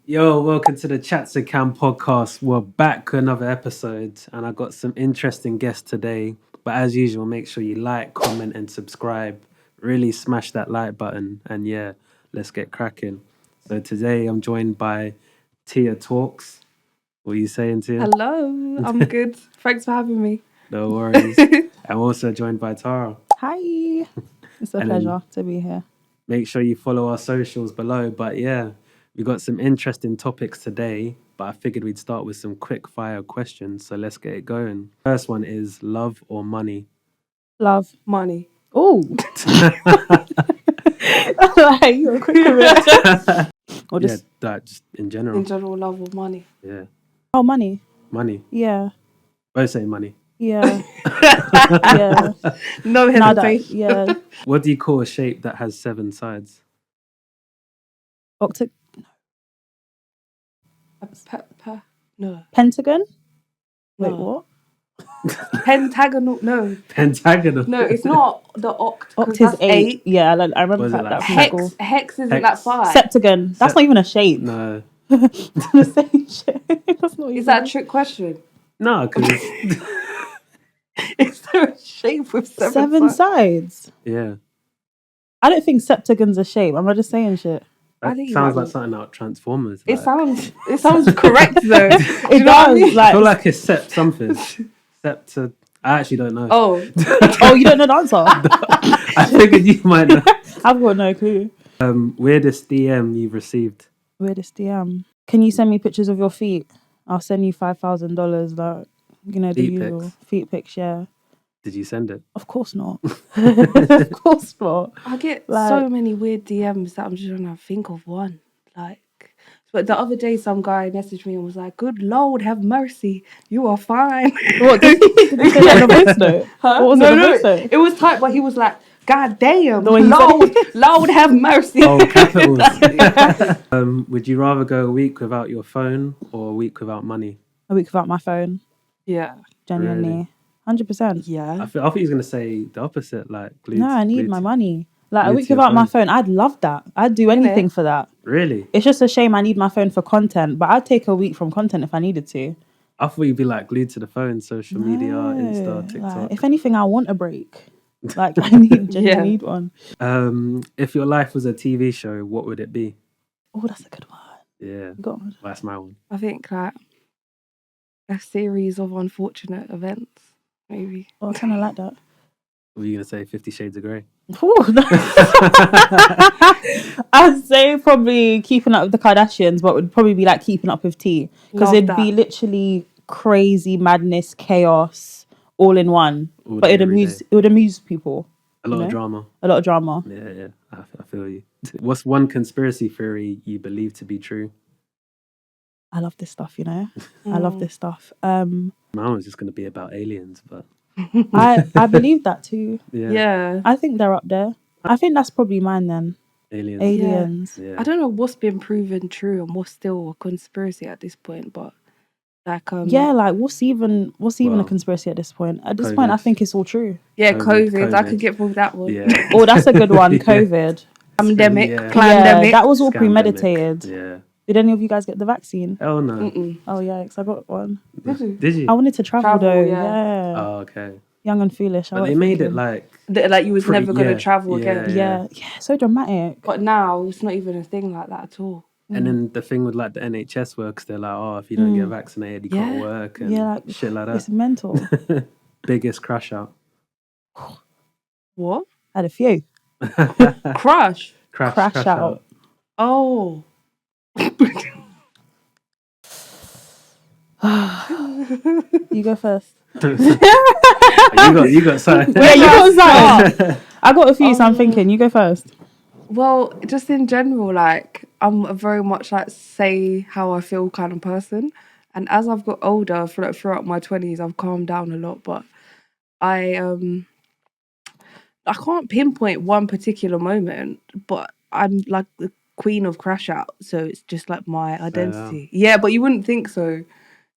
Yo, welcome to the Chats and Cam podcast. We're back with another episode, and I got some interesting guests today. But as usual, make sure you like, comment, and subscribe. Really smash that like button, and yeah, let's get cracking. So today I'm joined by Tiatalks. What are you saying, Tia? Hello, I'm good. Thanks for having me. No worries. I'm also joined by Tara. Hi. It's a And pleasure to be here. Make sure you follow our socials below. But yeah, we got some interesting topics today, but I figured we'd start with some quick fire questions. So let's get it going. First one is love or money? Love. Money. Oh. Like, you're quick with it. Or Yeah, just, that just in general. In general, love or money. Yeah, oh, money. money. Yeah. Both say money. Yeah. Yeah. No Now that, hesitation. yeah. What do you call a shape that has 7 sides? No. Pentagon? Wait, No. what? Pentagonal. No. Pentagonal. No, it's not the oct. 'cause Oct is that's 8. Yeah, I remember Was it that, like that from Hex. school. Hex isn't Hex. that 5. Septagon. That's not even a shape. No. It's the same shape. That's not even Is that a trick question? No, because Is there a shape with 7 7 sides? sides? yeah, I don't think septagon's a shape. Am I just saying shit? I that think you sounds might like be. something out of Transformers. It like. sounds correct though. Do you It know what I does. mean? I Like, feel like it's sept something. Sept. I actually don't know. Oh, oh, you don't know the answer? I figured you might know. I've got no clue. Weirdest DM you've received. Weirdest DM. Can you send me pictures of your feet? I'll send you $5,000. Like, you know, the Feet usual pics. feet pics. Yeah, Did you send it? of course not. Of course not. I get Like- so many weird DMs that I'm just trying to think of one. Like, but the other day, some guy messaged me and was like, "Good Lord, have mercy, you are fine." What did you say that in a voice note? Huh? What was no, it in a no, voice note? it was typed, but he was like, "God damn, The way he said Lord, Lord, have mercy." Oh, capitals. Would you rather go a week without your phone or a week without money? A week without my phone. Yeah, Genuinely, 100%. yeah. I thought he was going to say the opposite, like glued. No, I need glued my to- money. Like a glued week to your without my phone. phone, I'd love that. I'd do anything for that. Really? It's just a shame I need my phone for content, but I'd take a week from content if I needed to. I thought you'd be like glued to the phone, social media, Insta, No, TikTok. like, if anything, I want a break. Like I genuinely Yeah. need one. If your life was a TV show, what would it be? Oh, that's a good one. Yeah, God. that's my one. I think like a series of unfortunate events, maybe. Oh, I kind of like that. What were you going to say? 50 Shades of Grey? Ooh, no. I'd say probably keeping up with the Kardashians, but it would probably be like keeping up with T. Because Love it'd be that. literally crazy madness, chaos, all in one. All But day, it every day. would amuse people. A lot you of know? drama. A lot of drama. Yeah. I feel you. What's one conspiracy theory you believe to be true? I love this stuff, you know. I love this stuff. Mine was just going to be about aliens, but I believe that too. Yeah. I think they're up there. I think that's probably mine then. aliens. Aliens. Yeah. I don't know what's been proven true and what's still a conspiracy at this point, but like Yeah, like what's even Well, a conspiracy at this point? At this point, I COVID. think it's all true. yeah, COVID. COVID. I could get with that one. Yeah. Oh, that's a good one. Yeah. COVID. Pandemic, Yeah. pandemic. Yeah, that was all Scandemic. premeditated. Yeah. Did any of you guys get the vaccine? Oh no. Mm-mm. Oh yikes, I got one. Did you? I wanted to travel Travel, though. yeah. Yeah. Oh, okay. Young and foolish. But they made it like Like you was Pretty- never gonna yeah, travel yeah. again. yeah, so dramatic. But now it's not even a thing like that at all. and then the thing with like the NHS works, they're like, oh, if you don't get vaccinated, you can't Yeah. work and Yeah, like, shit like It's that. mental. Biggest crash out. What? I had a few. Crush. Crash out. Oh. You go first. you got something. Yeah, you got start? some. I got a few, so I'm thinking you go first. Well, just in general, like I'm a very much like say how I feel kind of person, and as I've got older, throughout my 20s, I've calmed down a lot. But I can't pinpoint one particular moment, but I'm like the queen of crash out, so it's just like my identity. Yeah, but you wouldn't think so.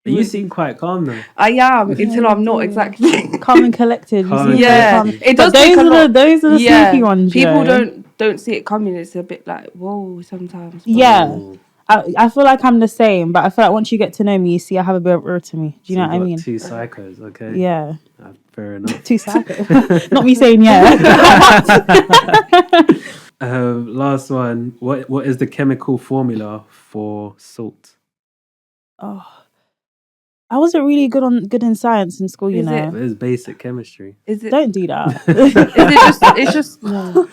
You seem quite calm though. I am until I'm not do. exactly. Calm and collected. Calm You and see, Yeah, collected. it does But take a lot. those are the sneaky ones. People you know? don't see it coming. It's a bit like whoa sometimes. But Yeah. Ooh. I feel like I'm the same, but I feel like once you get to know me, you see I have a bit of aura to me. Do you So know you what I got mean? two psychos, okay? Yeah. Fair enough. Too psycho. Not me saying yeah. Last one. What is the chemical formula for salt? Oh, I wasn't really good in science in school, you Is it- know. It is basic chemistry. Is it? Don't do that. Is it just? It's just no,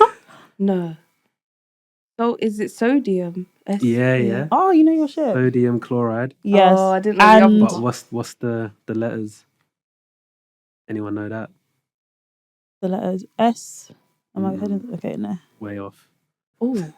no. So is it sodium? Yeah. Oh, you know your shit. Sodium chloride. Yes. Oh, I didn't know the other And But one. what's the letters? Anyone know that? the letters S. Am I Mm, heading? Okay, no. way off. Oh,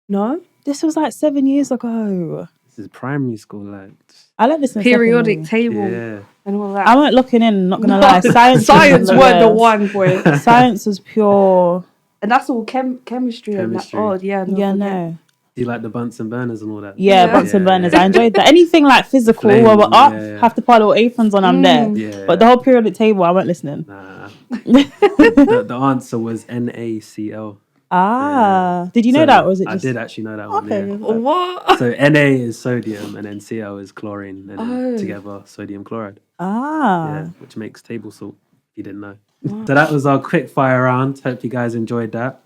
no. This was like 7 years ago. This is primary school, like. I learned this in Periodic secondary. table Yeah. and all that. I weren't looking in, not gonna lie. Science Science was weren't the worst. one, boy. Science was pure. And that's all chemistry and that. Chemistry. Oh yeah, no, Yeah, forget. no. Do you like the Bunsen burners and all that? Yeah, Yeah. Bunsen burners. Yeah. I enjoyed that. Anything like physical, Flames, where we're up, yeah. have to put little aprons on, I'm there. Yeah. But the whole periodic table, I weren't listening. Nah. The answer was NaCl. Did you know that, or was it I just? did actually know that one. Okay. Yeah. What? So Na is sodium, and then Cl is chlorine, and then Oh. together sodium chloride. Yeah, which makes table salt. If you didn't know. So that was our quick fire round. Hope you guys enjoyed that.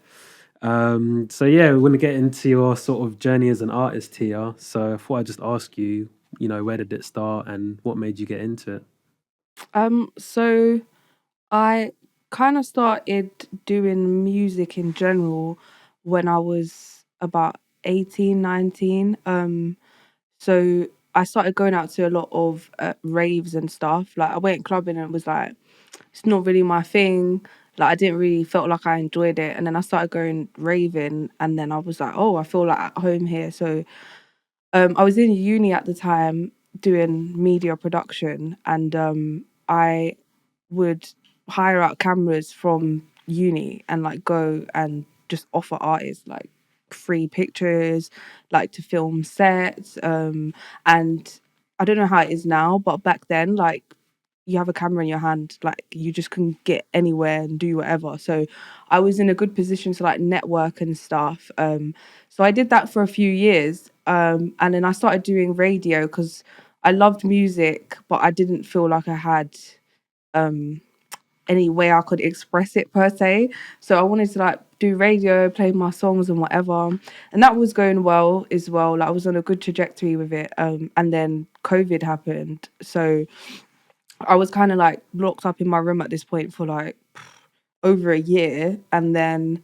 So yeah, we're gonna get into your sort of journey as an artist here. So I thought I'd just ask you, where did it start and what made you get into it? So I kind of started doing music in general when I was about 18, 19. So I started going out to a lot of raves and stuff. Like I went clubbing and it was like, it's not really my thing. Like I didn't really felt like I enjoyed it. And then I started going raving and then I was like, oh, I feel like at home here. So I was in uni at the time doing media production and I would hire out cameras from uni and like go and just offer artists like free pictures, like to film sets. And I don't know how it is now, but back then, like you have a camera in your hand, like you just can get anywhere and do whatever. So I was in a good position to like network and stuff. So I did that for a few years. And then I started doing radio because I loved music, but I didn't feel like I had any way I could express it per se. So I wanted to like do radio, play my songs and whatever. And that was going well as well. Like I was on a good trajectory with it. And then COVID happened. So I was kind of like locked up in my room at this point for like over a year. And then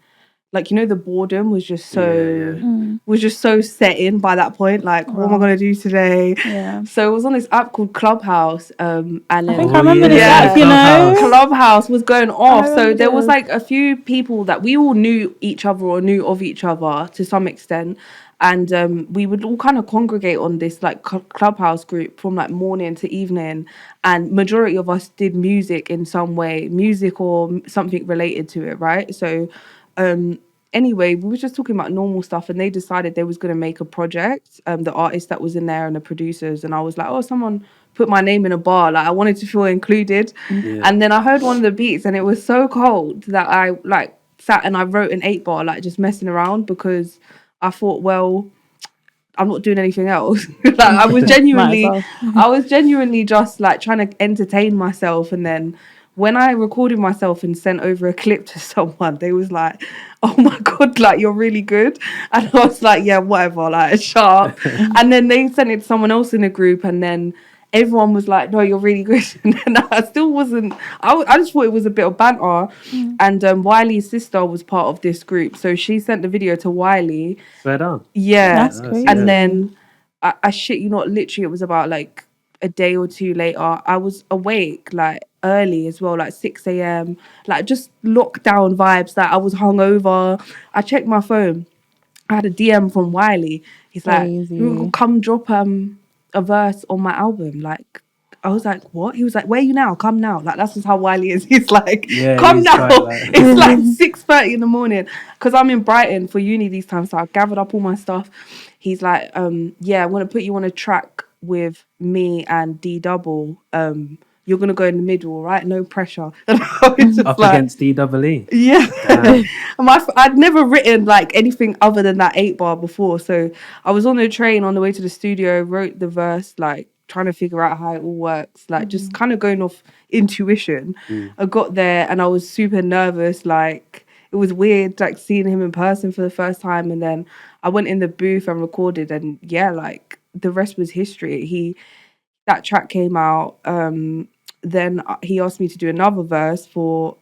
like, the boredom was just so set in by that point. Like, what am I gonna do today? Yeah. So it was on this app called Clubhouse. And then I think I remember this yeah, app, you know. Clubhouse was going off. So remember there was this. like a few people that we all knew each other or knew of each other to some extent. And we would all kind of congregate on this like Clubhouse group from like morning to evening. And majority of us did music in some way, music or something related to it, right? So anyway, we were just talking about normal stuff and they decided they was going to make a project, the artist that was in there and the producers. And I was like, oh, someone put my name in a bar. Like I wanted to feel included. Yeah. And then I heard one of the beats and it was so cold that I like sat and I wrote an 8-bar, like just messing around because I thought, well, I'm not doing anything else. Like I was genuinely just like trying to entertain myself. And then when I recorded myself and sent over a clip to someone, they was like, oh my God, like you're really good. And I was like, yeah, whatever, like shut up. And then they sent it to someone else in the group and then everyone was like, no, you're really good. And then I still wasn't, I just thought it was a bit of banter. And Wiley's sister was part of this group. So she sent the video to Wiley. Fair down. Yeah. That's crazy. And then I shit you not, literally it was about like a day or two later, I was awake like early as well, like 6 a.m. like just lockdown vibes, that I was hungover. I checked my phone. I had a DM from Wiley. He's Crazy. like, come drop a verse on my album. Like I was like, what? He was like, where are you now? Come now. Like that's just how Wiley is. He's like, come he's now. quite like- It's like 6:30 in the morning because I'm in Brighton for uni these times. So I gathered up all my stuff. He's like, yeah, I want to put you on a track with me and D Double. you're gonna go in the middle, right? No pressure. And I was just Up like, against DEE. yeah. Damn. I'd never written like anything other than that 8 bar before. So I was on the train on the way to the studio, wrote the verse, like trying to figure out how it all works, like just kind of going off intuition. I got there and I was super nervous. Like it was weird, like seeing him in person for the first time. And then I went in the booth and recorded, and yeah, like the rest was history. That track came out. Then he asked me to do another verse for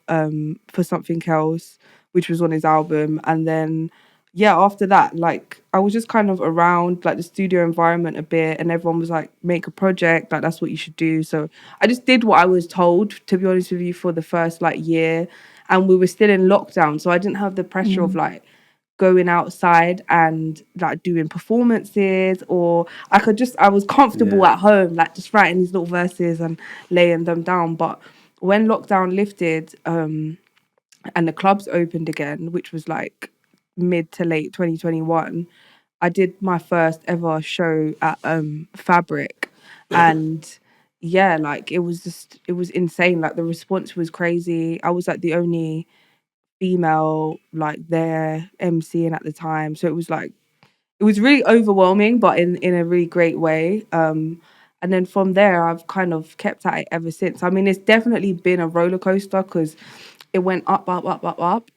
something else, which was on his album. And then yeah, after that, like I was just kind of around like the studio environment a bit, and everyone was like, make a project, like that's what you should do. So I just did what I was told, to be honest with you, for the first like year. And we were still in lockdown, so I didn't have the pressure of like going outside and like doing performances, or I was comfortable Yeah. at home, like just writing these little verses and laying them down. But when lockdown lifted, and the clubs opened again, which was like mid to late 2021, I did my first ever show at Fabric. And yeah, like it was insane. Like the response was crazy. I was like the only female like there emceeing at the time, so it was like it was really overwhelming, but in a really great way. And then from there I've kind of kept at it ever since. I mean, it's definitely been a roller coaster because it went up,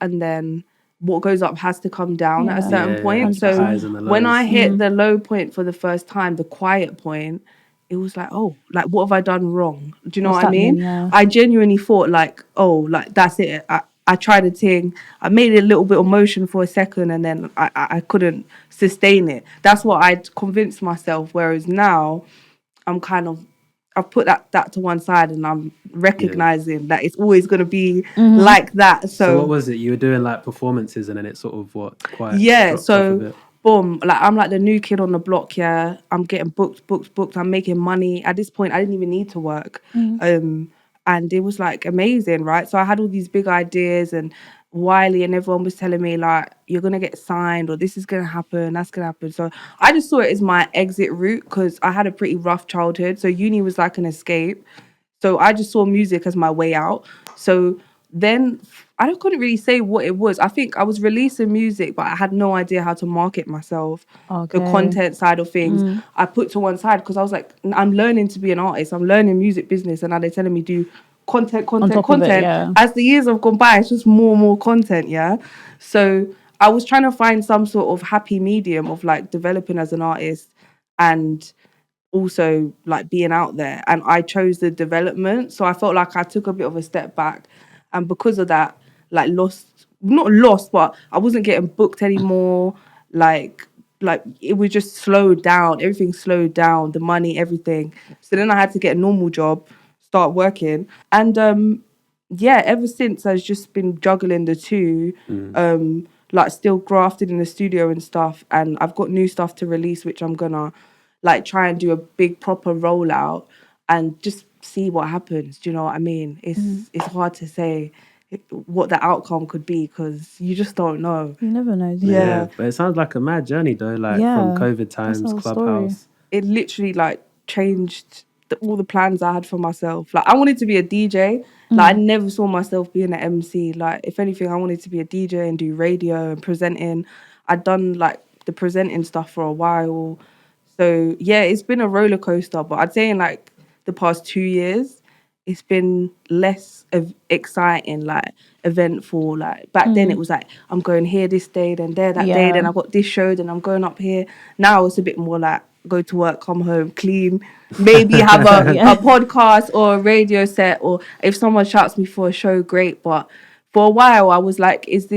and then what goes up has to come down at a Yeah. certain Yeah. point. The So 100%. highs and the when I lows. hit the low point for the first time, the quiet point, it was like, oh, like what have I done wrong? Do you know What's what I happening? mean? Yeah. I genuinely thought like, oh, like that's it. I tried a thing. I made a little bit of motion for a second, and then I couldn't sustain it. That's what I'd convinced myself. Whereas now, I'm kind of I've put that to one side, and I'm Yeah. recognizing that it's always going to be like that. So what So was it? You were doing like performances and then it sort of quite yeah, dropped off a so bit. boom, like I'm like the new kid on the block. Yeah, I'm getting booked. I'm making money. At this point, I didn't even need to work, and it was like amazing, right? So I had all these big ideas, and Wiley and everyone was telling me like, you're gonna get signed, or this is gonna happen, that's gonna happen. So I just saw it as my exit route because I had a pretty rough childhood. So uni was like an escape. So I just saw music as my way out. So then couldn't really say what it was. I think I was releasing music, but I had no idea how to market myself. The Okay. content side of things, I put to one side because I was like, I'm learning to be an artist. I'm learning music business, and now they're telling me do content, On top of it, yeah. As the years have gone by, it's just more and more content, yeah. So I was trying to find some sort of happy medium of like developing as an artist and also like being out there, and I chose the development. So I felt like I took a bit of a step back, and because of that, like not lost, but I wasn't getting booked anymore. Like it was just slowed down. Everything slowed down, the money, everything. So then I had to get a normal job, start working. And yeah, ever since I've just been juggling the two, like still grafted in the studio and stuff. And I've got new stuff to release, which I'm gonna like try and do a big proper rollout and just see what happens. Do you know what I mean? It's hard to say what the outcome could be because you just don't know. You never know. Do you? Yeah. But it sounds like a mad journey though, like from Yeah. COVID That's the times, whole story. Clubhouse. It literally like changed all the plans I had for myself. Like I wanted to be a DJ. Like I never saw myself being an MC. Like if anything, I wanted to be a DJ and do radio and presenting. I'd done like the presenting stuff for a while. So yeah, it's been a roller coaster. But I'd say in like the past 2 years, it's been less exciting, like eventful. Like back then, it was like I'm going here this day, then there that day, then Yeah. I got this show, then I'm going up here. Now it's a bit more like go to work, come home, clean, maybe have Yeah. a podcast or a radio set, or if someone shouts me for a show, great. But for a while, I was like, is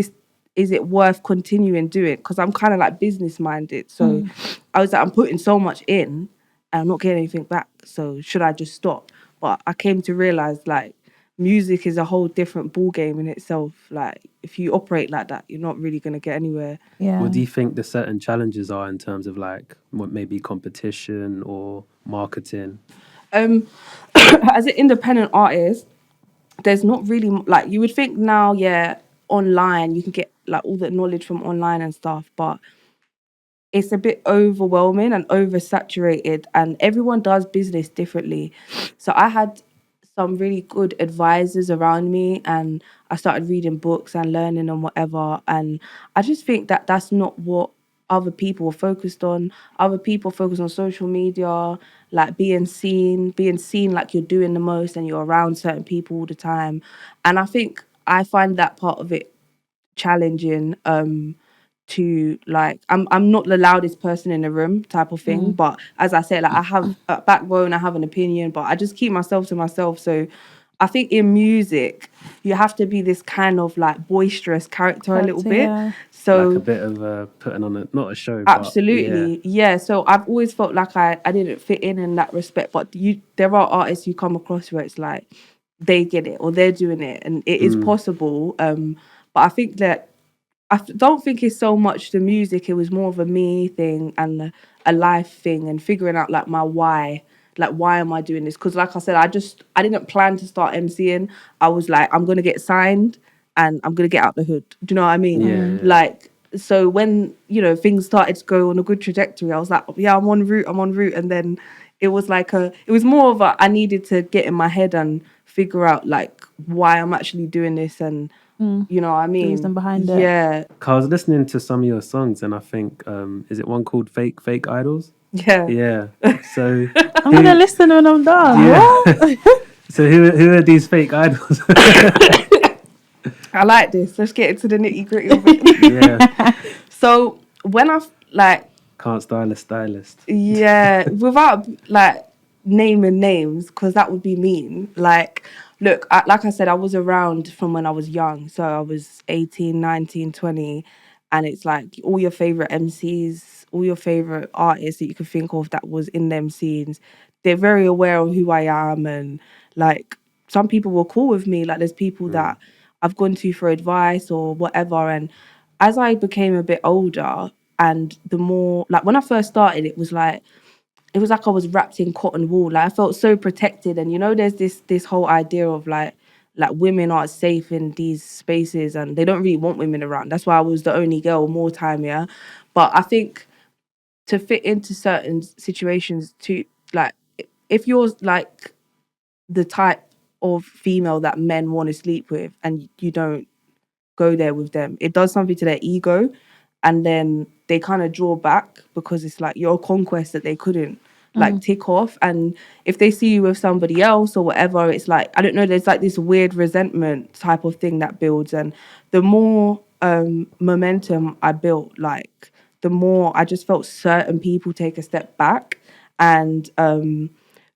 it worth continuing doing? Because I'm kind of like business minded. So I was like, I'm putting so much in and I'm not getting anything back. So should I just stop? But I came to realize like music is a whole different ball game in itself. Like if you operate like that, you're not really gonna get anywhere. Yeah. What do you think the certain challenges are in terms of like what maybe competition or marketing? As an independent artist, there's not really like you would think now. Yeah, online you can get like all the knowledge from online and stuff, but it's a bit overwhelming and oversaturated, and everyone does business differently. So I had some really good advisors around me, and I started reading books and learning and whatever. And I just think that that's not what other people are focused on. Other people focus on social media, like being seen like you're doing the most and you're around certain people all the time. And I think I find that part of it challenging, to like I'm not the loudest person in the room type of thing, but as I said, like I have a backbone, I have an opinion, but I just keep myself to myself. So I think in music you have to be this kind of like boisterous character a little bit. Yeah. So Like a bit of putting on not a show, but absolutely, yeah. So I've always felt like I didn't fit in that respect. But there are artists you come across where it's like they get it or they're doing it, and it is possible. But I think that don't think it's so much the music. It was more of a me thing and a life thing, and figuring out like my why. Like, why am I doing this? Because, like I said, I didn't plan to start MCing. I was like, I'm gonna get signed and I'm gonna get out the hood. Do you know what I mean? Yeah. Like, so when things started to go on a good trajectory, I was like, yeah, I'm on route. And then it was like it was more of I needed to get in my head and figure out like why I'm actually doing this, and you know what I mean? reason behind it. Yeah. 'cause I was listening to some of your songs, and I think is it one called Fake Idols? Yeah. Yeah. So I'm gonna listen when I'm done. yeah. So who are these fake idols? I like this. Let's get into the nitty gritty of it. Yeah. So when Can't stylist. yeah, without like naming names, because that would be mean. Like, look, like I said, I was around from when I was young. So I was 18, 19, 20. And it's like all your favorite MCs, all your favorite artists that you could think of that was in them scenes. They're very aware of who I am. And like some people were cool with me. Like there's people that I've gone to for advice or whatever. And as I became a bit older, and the more like when I first started, it was like I was wrapped in cotton wool. Like I felt so protected, and there's this whole idea of like women aren't safe in these spaces, and they don't really want women around. That's why I was the only girl more time, yeah. But I think to fit into certain situations, to like if you're like the type of female that men want to sleep with, and you don't go there with them, it does something to their ego, and then they kind of draw back because it's like you're a conquest that they couldn't like tick off. And if they see you with somebody else or whatever, it's like I don't know, there's like this weird resentment type of thing that builds. And the more momentum I built, like the more I just felt certain people take a step back. And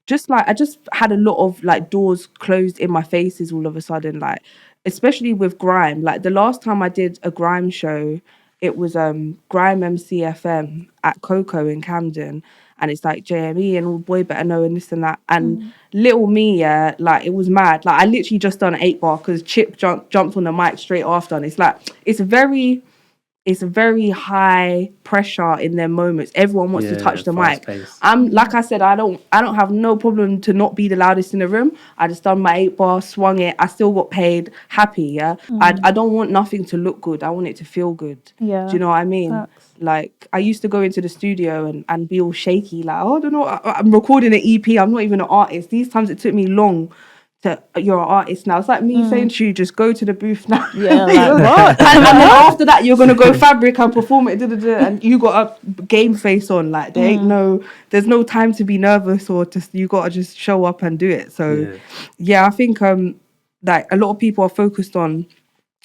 just like I just had a lot of like doors closed in my faces all of a sudden, like especially with grime. Like the last time I did a grime show, it was Grime MCFM at Coco in Camden, and it's like JME and all boy better know and this and that. And little me, yeah, like it was mad. Like I literally just done an 8-bar because Chip jumped on the mic straight after, and it's like it's a very high pressure in their moments. Everyone wants to touch the mic. Pace. I'm like I said, I don't have no problem to not be the loudest in the room. I just done my 8-bar, swung it. I still got paid, happy. Yeah, I don't want nothing to look good. I want it to feel good. Yeah. Do you know what I mean? Facts. Like I used to go into the studio and be all shaky, like I don't know. I'm recording an EP. I'm not even an artist. These times it took me long. You're an artist now. It's like me saying to you, just go to the booth now. Yeah, like, what? and then after that, you're gonna go fabric and perform it, and you got a game face on. Like there's no time to be nervous or you gotta just show up and do it. So yeah I think like a lot of people are focused on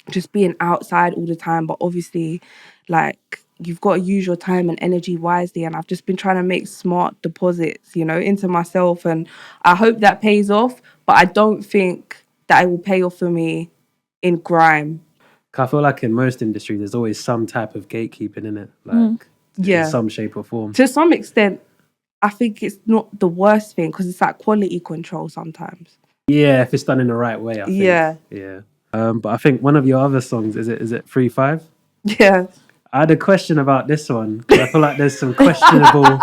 just being outside all the time, but obviously, like you've got to use your time and energy wisely. And I've just been trying to make smart deposits, into myself, and I hope that pays off. But I don't think that it will pay off for me in grime. I feel like in most industries, there's always some type of gatekeeping in it, like in some shape or form. To some extent, I think it's not the worst thing because it's like quality control sometimes. Yeah, if it's done in the right way, I think. Yeah. But I think one of your other songs, is it 3-5? Yeah. I had a question about this one 'cause I feel like there's some questionable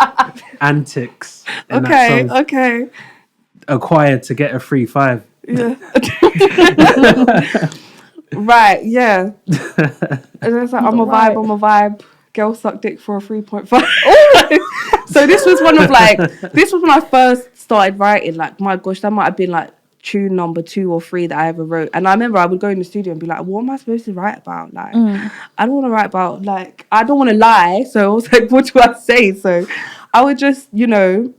antics in that song. Okay. Acquired to get a 3-5. Yeah. Right, yeah. And it's like, I'm a vibe. Girl suck dick for a 3.5. So this was when I first started writing. Like, my gosh, that might have been like tune number 2 or 3 that I ever wrote. And I remember I would go in the studio and be like, what am I supposed to write about? Like, I don't want to write about, like, I don't want to lie. So I was like, what do I say? So I would just, you know,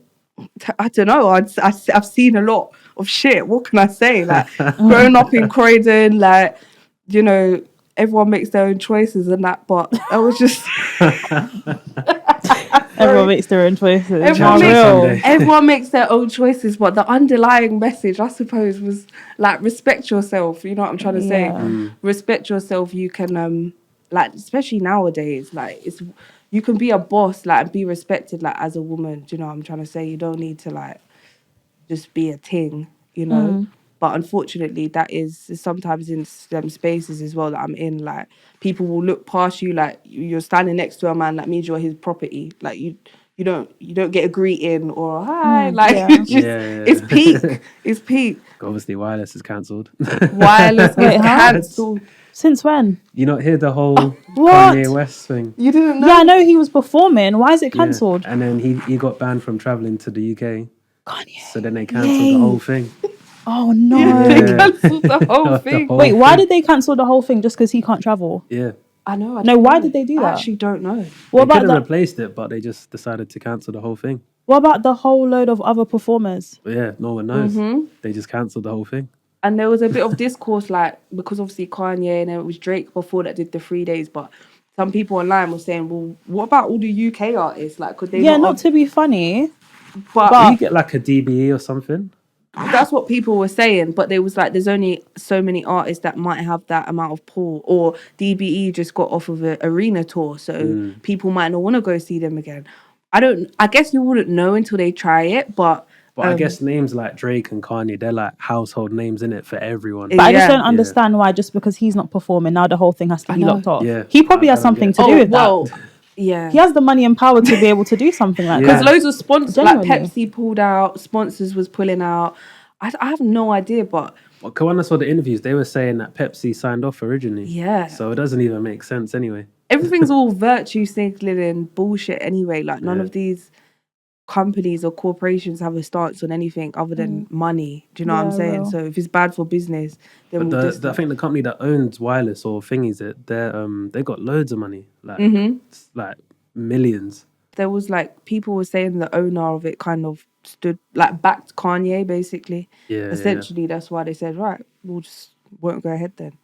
I don't know. I've seen a lot of shit. What can I say? Like, growing up in Croydon, like, you know, everyone makes their own choices and that. But I was just... Everyone makes their own choices. Everyone makes their own choices, but the underlying message, I suppose, was like respect yourself. You know what I'm trying to say? Respect yourself. You can like, especially nowadays, like you can be a boss, like, and be respected, like, as a woman. Do you know what I'm trying to say? You don't need to like just be a ting, you know. But unfortunately, that is sometimes in them spaces as well that I'm in. Like, people will look past you, like you're standing next to a man, that means you're his property. Like, you don't get a greeting or hi. Like, it's peak. It's peak. Obviously, Wireless is cancelled. Wireless is cancelled. Since when? You not hear the whole What? Kanye West thing? You didn't know? Yeah, I know he was performing. Why is it cancelled? Yeah. And then he got banned from travelling to the UK. Kanye. So then they cancelled the whole thing. Oh no! Yeah, they cancelled the whole thing. Wait, why did they cancel the whole thing? Just because he can't travel? Yeah. I know. No, why did they do that? I actually don't know. What They about could have replaced it, but they just decided to cancel the whole thing. What about the whole load of other performers? But yeah, no one knows. They just cancelled the whole thing. And there was a bit of discourse, like, because obviously Kanye and then it was Drake before that did the 3 days, but some people online were saying, well, what about all the UK artists? Like, could they not to be funny, but you get like a DBE or something. that's what people were saying. But there was like, there's only so many artists that might have that amount of pull, or DBE just got off of an arena tour, so people might not want to go see them again. I guess you wouldn't know until they try it, but I guess names like Drake and Kanye, they're like household names in it for everyone. But I just don't understand why, just because he's not performing, now the whole thing has to be locked off. Yeah. He probably has something to do with that. Yeah. He has the money and power to be able to do something like that. Because loads of sponsors, Genuinely. like Pepsi pulled out, sponsors was pulling out. I have no idea, but... Well, when I saw the interviews, they were saying that Pepsi signed off originally. Yeah. So it doesn't even make sense anyway. Everything's all virtue signaling and bullshit anyway. Like, none of these companies or corporations have a stance on anything other than money. Do you know what I'm saying? So if it's bad for business, then I think the company that owns Wireless or thingies it, they got loads of money, like like millions. There was like, people were saying the owner of it kind of stood like backed Kanye basically. Yeah. Essentially, that's why they said, right, we'll just won't go ahead then.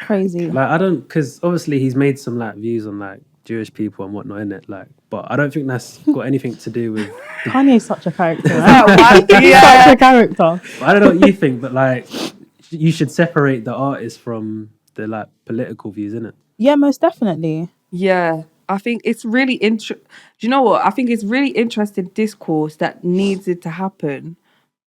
Crazy. Like, because obviously he's made some like views on like Jewish people and whatnot in it, like, but I don't think that's got anything to do with. Kanye's such a character. He's such a character. I don't know what you think, but like, you should separate the artist from the like political views, innit? Yeah, most definitely. Yeah, I think it's really do you know what? I think it's really interesting discourse that needs it to happen,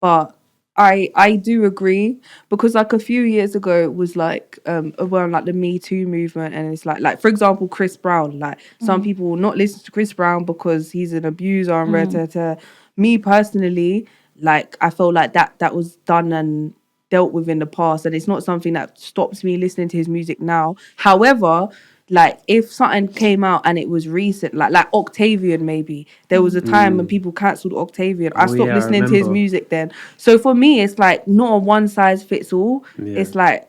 but I do agree, because like a few years ago it was like around like the Me Too movement, and it's like for example Chris Brown, like some people will not listen to Chris Brown because he's an abuser and me personally, like I feel like that was done and dealt with in the past, and it's not something that stops me listening to his music now. However, like if something came out and it was recent, like Octavian, maybe there was a time when people cancelled Octavian. I stopped listening to his music then. So for me, it's like not a one size fits all. Yeah. It's like,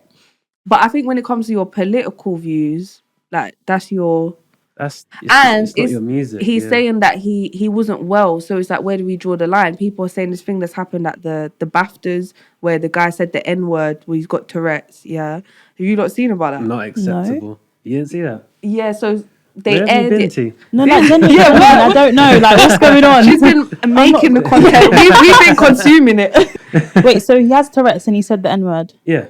but I think when it comes to your political views, like it's not your music. He's saying that he wasn't well, so it's like, where do we draw the line? People are saying this thing that's happened at the BAFTAs where the guy said the N-word, where he's got Tourette's. Yeah, have you not seen about that? Not acceptable. No. You didn't see that? Yeah, so they Where have you been to? No, I don't know. Like, what's going on? She's been making the content. We've been consuming it. Wait, so he has Tourette's and he said the N-word? Yeah.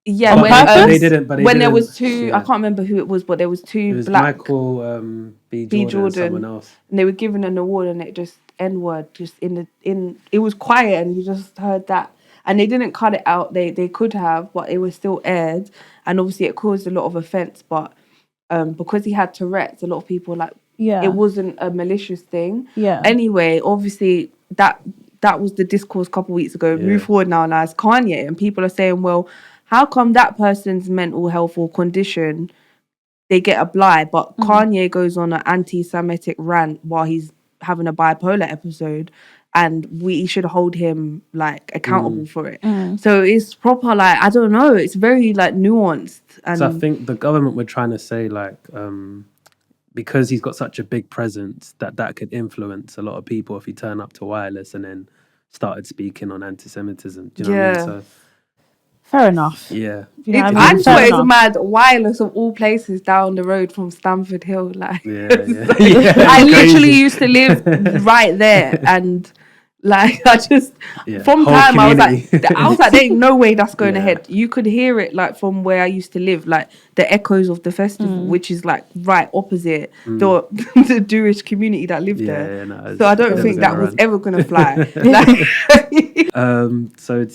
Yeah, they didn't. There was two, I can't remember who it was, but there was two it was black. Michael B. Jordan and someone else. And they were given an award, and it just N-word just in it was quiet, and you just heard that. And they didn't cut it out. They could have, but it was still aired. And obviously it caused a lot of offence. But because he had Tourette's, a lot of people it wasn't a malicious thing. Yeah. Anyway, obviously that was the discourse a couple of weeks ago. Yeah. Move forward now it's Kanye. And people are saying, well, how come that person's mental health or condition, they get a blight, but Kanye goes on an anti-Semitic rant while he's having a bipolar episode, and we should hold him like accountable for it. So it's proper, like, I don't know, it's very like nuanced. And So I think the government were trying to say like because he's got such a big presence that could influence a lot of people if he turned up to Wireless and then started speaking on anti-Semitism. Do you know what I mean? So Fair enough. yeah, You know what I mean? and so Fair it's enough. mad. Wireless of all places down the road from Stamford Hill, like yeah. I literally Crazy. used to live right there, and like I just Yeah, from whole time community. I was like, there ain't no way that's going Yeah. ahead. You could hear it like from where I used to live, like the echoes of the festival, which is like right opposite the Jewish community that lived there. No, So I don't there think was that never was run. ever gonna fly. Like, So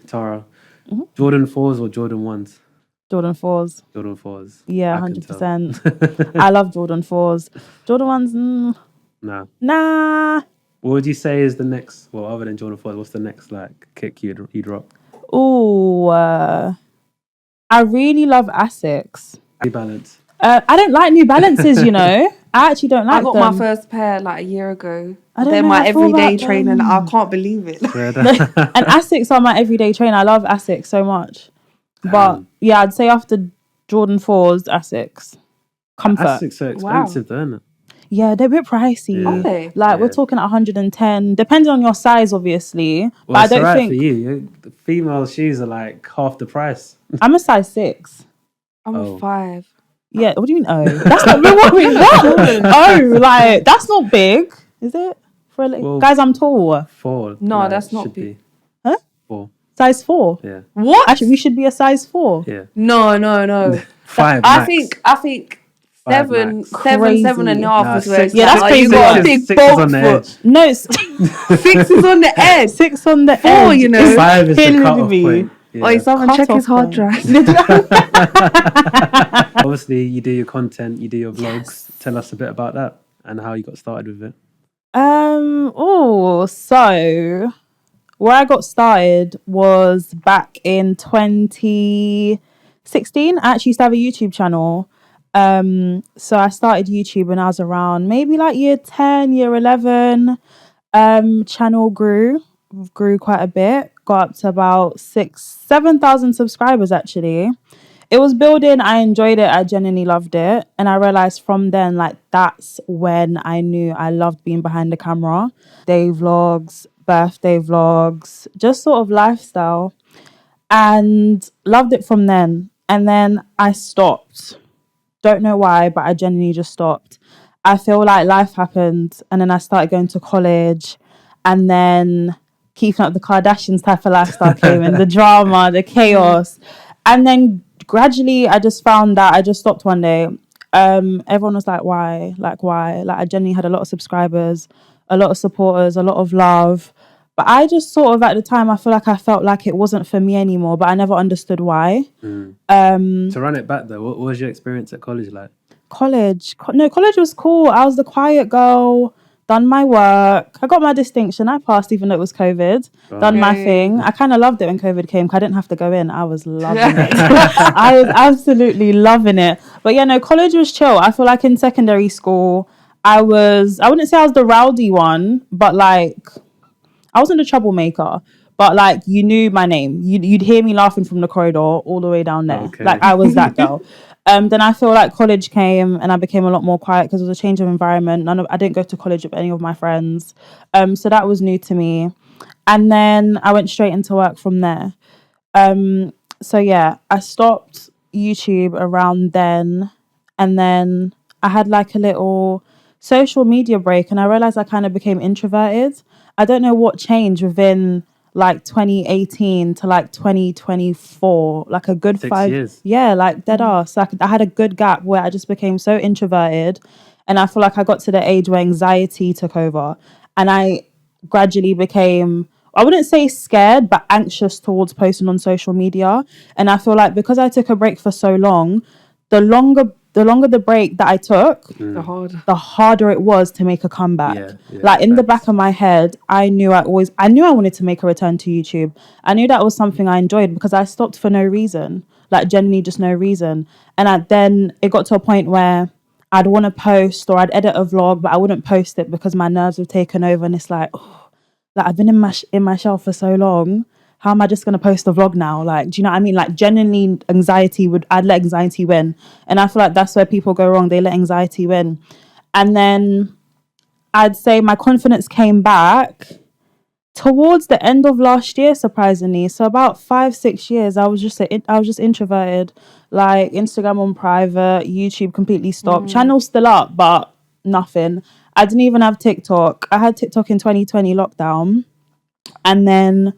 Tara, Jordan 4s or Jordan 1s? Jordan 4s. Jordan 4s. Yeah, I can tell. 100%. I love Jordan 4s. Jordan 1s, Nah. nah. What would you say is the next? Well, other than Jordan 4s, what's the next like kick you'd rock? Ooh, I really love Asics. Rebalance. I don't like New Balances, you know. I actually don't like I got them. my first pair like a year ago. I don't They're know my how I feel everyday about trainer, and them. I can't believe it. And Asics are my everyday trainer. I love Asics so much. But yeah, I'd say after Jordan 4s, Asics. Comfort. Asics so expensive, though, isn't it? Yeah, they're a bit pricey. Yeah. Are they? Like, we're talking at 110, depending on your size, obviously. Well, but I it's don't alright think... for you. The female shoes are like half the price. I'm a size 6. I'm Oh. a 5. Yeah, what do you mean, oh? That's not big. What? Oh, like, that's not big, is it? For Well, guys, I'm tall. 4. No, like, that's not should big. be. Huh? 4. Size 4. Yeah. What? Actually, we should be a size 4. Yeah. No. 5. I max. think 5 seven, max. Crazy. 7.5 Nah, is where six- it's Yeah, that's like, oh, you crazy. got a Six big is on bulk the foot. edge. No, it's 6 is on the edge. 6 on the 4, edge. you know. 5 is the Killing cut-off me. point. Yeah. Oh, someone check his hard Cut-off drive. Obviously, you do your content, you do your vlogs. Tell us a bit about that and how you got started with it. So where I got started was back in 2016. I actually used to have a YouTube channel. So I started YouTube when I was around maybe like year 10, year 11. Channel grew quite a bit, got up to about 7,000 subscribers actually. It was building, I enjoyed it, I genuinely loved it. And I realized from then, like, that's when I knew I loved being behind the camera. Day vlogs, birthday vlogs, just sort of lifestyle. And loved it from then. And then I stopped. Don't know why, but I genuinely just stopped. I feel like life happened, and then I started going to college, and then keeping up the Kardashians type of lifestyle came in, the drama, the chaos. And then gradually I just found that I just stopped one day. Everyone was like, why? Like, why? Like, I genuinely had a lot of subscribers, a lot of supporters, a lot of love. But I just sort of, at the time, I felt like it wasn't for me anymore, but I never understood why. To run it back though, what was your experience at college like? College was cool. I was the quiet girl, done my work. I got my distinction. I passed even though it was COVID. Done my thing. I kind of loved it when COVID came because I didn't have to go in. I was loving it. I was absolutely loving it. But yeah, no, college was chill. I feel like in secondary school, I wouldn't say I was the rowdy one, but like, I wasn't a troublemaker. But like, you knew my name. You'd hear me laughing from the corridor all the way down there. Okay. Like, I was that girl. Then I feel like college came and I became a lot more quiet because it was a change of environment. I didn't go to college with any of my friends. So that was new to me. And then I went straight into work from there. So yeah, I stopped YouTube around then. And then I had like a little social media break and I realized I kind of became introverted. I don't know what changed within like 2018 to like 2024, like a good 6 5 years. Yeah, like dead ass. Like, I had a good gap where I just became so introverted, and I feel like I got to the age where anxiety took over, and I gradually became, I wouldn't say scared, but anxious towards posting on social media. And I feel like because I took a break for so long, the longer the break that I took, the harder it was to make a comeback. Like, in the back of my head, I knew I wanted to make a return to YouTube. I knew that was something I enjoyed because I stopped for no reason, like genuinely just no reason. And then it got to a point where I'd want to post or I'd edit a vlog, but I wouldn't post it because my nerves were taken over. And it's like, oh, Like, I've been in my shell for so long. How am I just gonna post a vlog now? Like, do you know what I mean? Like, genuinely, I'd let anxiety win, and I feel like that's where people go wrong. They let anxiety win, and then I'd say my confidence came back towards the end of last year, surprisingly. So about 5-6 years, I was just introverted. Like, Instagram on private, YouTube completely stopped, channel still up, but nothing. I didn't even have TikTok. I had TikTok in 2020 lockdown, and then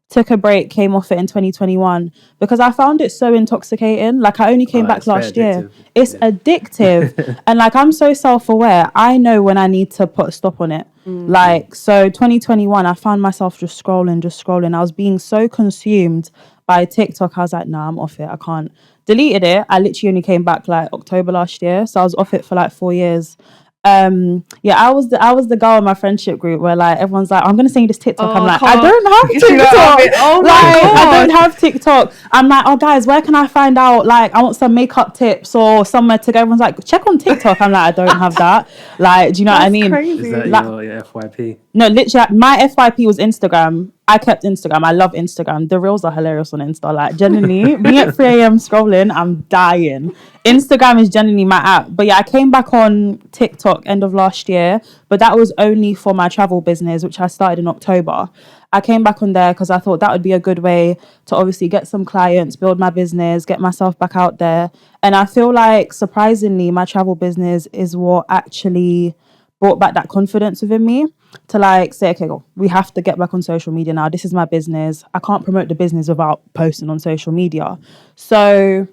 took a break, came off it in 2021 because I found it so intoxicating. Like, I only came back It's very last year. addictive. It's addictive. And like, I'm so self-aware. I know when I need to put a stop on it. Like, so 2021, I found myself just scrolling. I was being so consumed by TikTok. I was like, nah, I'm off it. I can't. Deleted it. I literally only came back like October last year. So I was off it for like 4 years. Yeah, I was the girl in my friendship group where like everyone's like, I'm gonna send you this TikTok. I'm like, I don't have You know, TikTok. oh my Like, I God. don't have TikTok. I'm like, oh guys, where can I find out? Like, I want some makeup tips or somewhere to go. Everyone's like, check on TikTok. I'm like, I don't have that. Like, do you know what I That's mean? crazy. Is that Like, your FYP? no, literally, my FYP was Instagram. I kept Instagram. I love Instagram. The reels are hilarious on Insta. Like, genuinely, me at 3 a.m. scrolling, I'm dying. Instagram is genuinely my app. But yeah, I came back on TikTok end of last year, but that was only for my travel business, which I started in October. I came back on there because I thought that would be a good way to obviously get some clients, build my business, get myself back out there. And I feel like, surprisingly, my travel business is what actually brought back that confidence within me to like say, okay, go, we have to get back on social media now. This is my business. I can't promote the business without posting on social media. So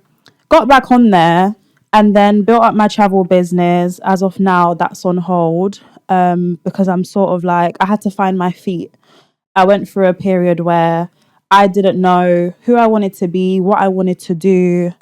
got back on there and then built up my travel business. As of now, that's on hold because I'm sort of like, I had to find my feet. I went through a period where I didn't know who I wanted to be, what I wanted to do,